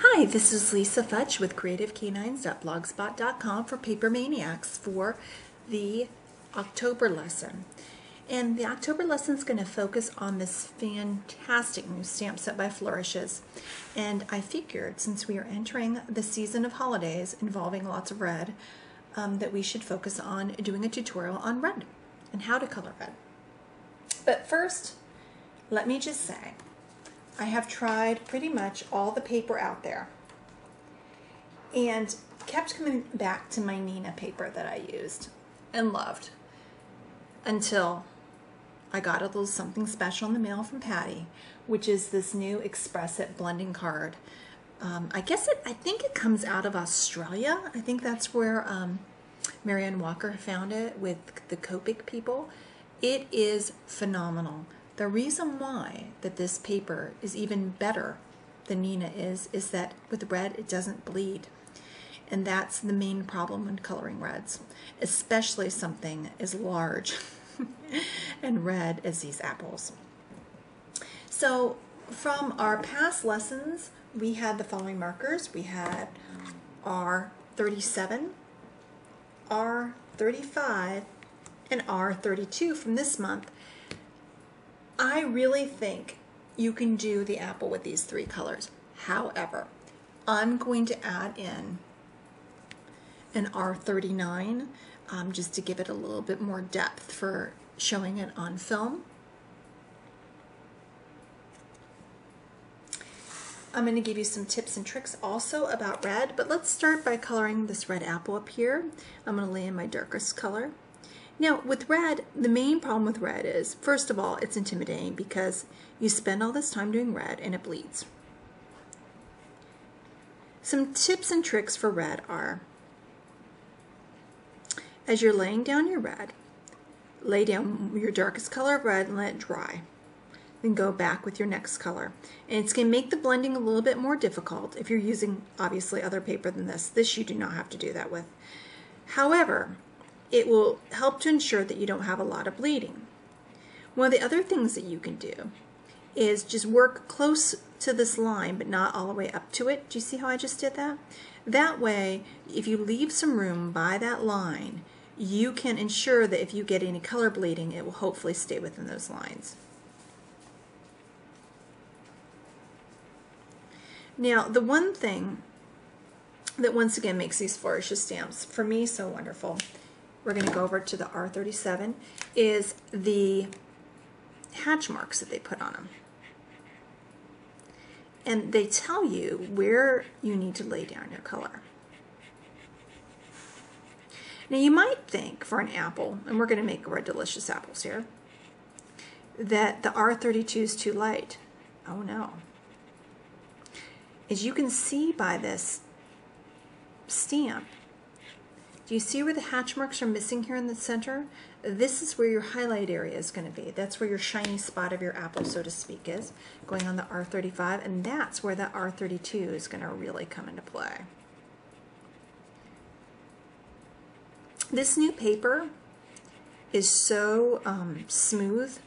Hi, this is Lisa Futch with CreativeCanines.blogspot.com for Paper Maniacs for the October lesson. And the October lesson is going to focus on this fantastic new stamp set by Flourishes. And I figured, since we are entering the season of holidays involving lots of red, that we should focus on doing a tutorial on red and how to color red. But first, let me just say, I have tried pretty much all the paper out there and kept coming back to my Nina paper that I used and loved until I got a little something special in the mail from Patty, which is this new Express It blending card. I think it comes out of Australia. I think that's where Marianne Walker found it with the Copic people. It is phenomenal. The reason why that this paper is even better than Nina is that with red it doesn't bleed. And that's the main problem when coloring reds, especially something as large and red as these apples. So from our past lessons, we had the following markers. We had R37, R35, and R32 from this month. I really think you can do the apple with these three colors. However, I'm going to add in an R39 just to give it a little bit more depth for showing it on film. I'm going to give you some tips and tricks also about red, but let's start by coloring this red apple up here. I'm going to lay in my darkest color. Now, with red, the main problem with red is, first of all, it's intimidating because you spend all this time doing red and it bleeds. Some tips and tricks for red are, as you're laying down your red, lay down your darkest color of red and let it dry. Then go back with your next color. And it's going to make the blending a little bit more difficult if you're using, obviously, other paper than this. This you do not have to do that with. However, it will help to ensure that you don't have a lot of bleeding. One of the other things that you can do is just work close to this line, but not all the way up to it. Do you see how I just did that? That way, if you leave some room by that line, you can ensure that if you get any color bleeding, it will hopefully stay within those lines. Now, the one thing that once again makes these Flourishes stamps, for me, so wonderful, we're going to go over to the R37, is the hatch marks that they put on them. And they tell you where you need to lay down your color. Now you might think for an apple, and we're going to make red delicious apples here, that the R32 is too light. Oh no. As you can see by this stamp, do you see where the hatch marks are missing here in the center? This is where your highlight area is going to be. That's where your shiny spot of your apple, so to speak, is going on the R35, and that's where the R32 is going to really come into play. This new paper is so smooth,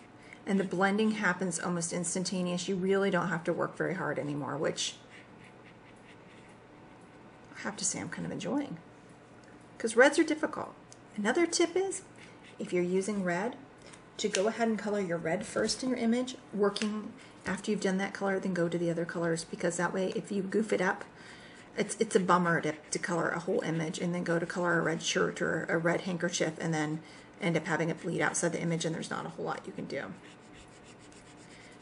and the blending happens almost instantaneous. You really don't have to work very hard anymore, which I have to say I'm kind of enjoying, because reds are difficult. Another tip is, if you're using red, to go ahead and color your red first in your image, working after you've done that color, then go to the other colors, because that way if you goof it up, it's a bummer to color a whole image and then go to color a red shirt or a red handkerchief and then end up having it bleed outside the image, and there's not a whole lot you can do.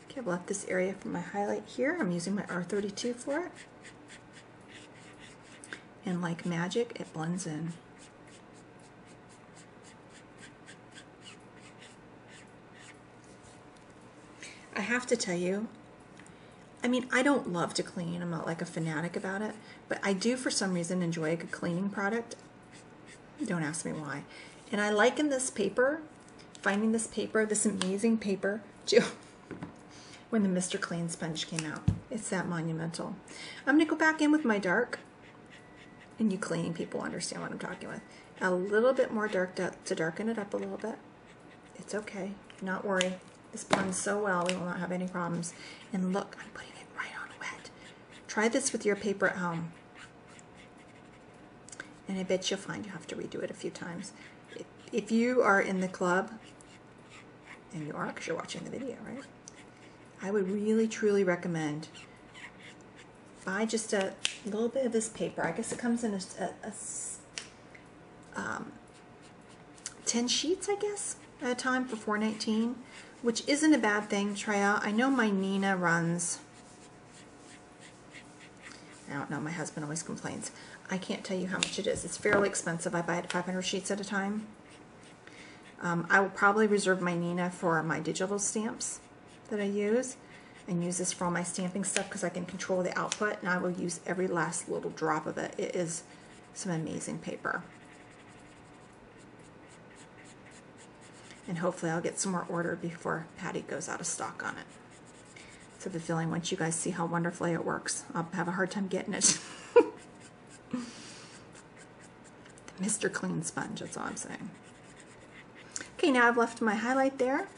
Okay, I've left this area for my highlight here. I'm using my R32 for it. And like magic, it blends in. I have to tell you, I mean, I don't love to clean. I'm not like a fanatic about it, but I do for some reason enjoy a good cleaning product. Don't ask me why. And I liken this paper, finding this paper, this amazing paper, to when the Mr. Clean sponge came out. It's that monumental. I'm going to go back in with my dark, and you cleaning people understand what I'm talking with. A little bit more dark to darken it up a little bit. It's okay. Do not worry. This blends so well, we will not have any problems. And look, I'm putting it right on wet. Try this with your paper at home. And I bet you'll find you have to redo it a few times. If you are in the club, and you are because you're watching the video, right? I would really, truly recommend buy just a little bit of this paper. I guess it comes in 10 sheets, I guess, at a time for $4.19, which isn't a bad thing to try out. I know my Nina runs, I don't know, my husband always complains. I can't tell you how much it is. It's fairly expensive. I buy it 500 sheets at a time. I will probably reserve my Nina for my digital stamps that I use, and use this for all my stamping stuff because I can control the output, and I will use every last little drop of it. It is some amazing paper. And hopefully I'll get some more ordered before Patty goes out of stock on it. So the feeling once you guys see how wonderfully it works, I'll have a hard time getting it. The Mr. Clean Sponge, that's all I'm saying. Okay, now I've left my highlight there.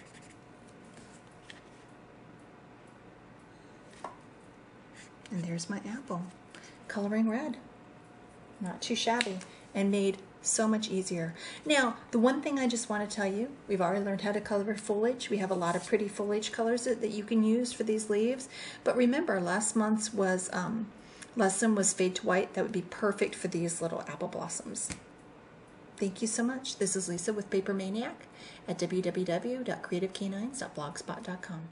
And there's my apple, coloring red. Not too shabby, and made so much easier. Now, the one thing I just want to tell you, we've already learned how to color foliage. We have a lot of pretty foliage colors that you can use for these leaves. But remember, last month's lesson was fade to white. That would be perfect for these little apple blossoms. Thank you so much. This is Lisa with Paper Maniac at www.creativecanines.blogspot.com.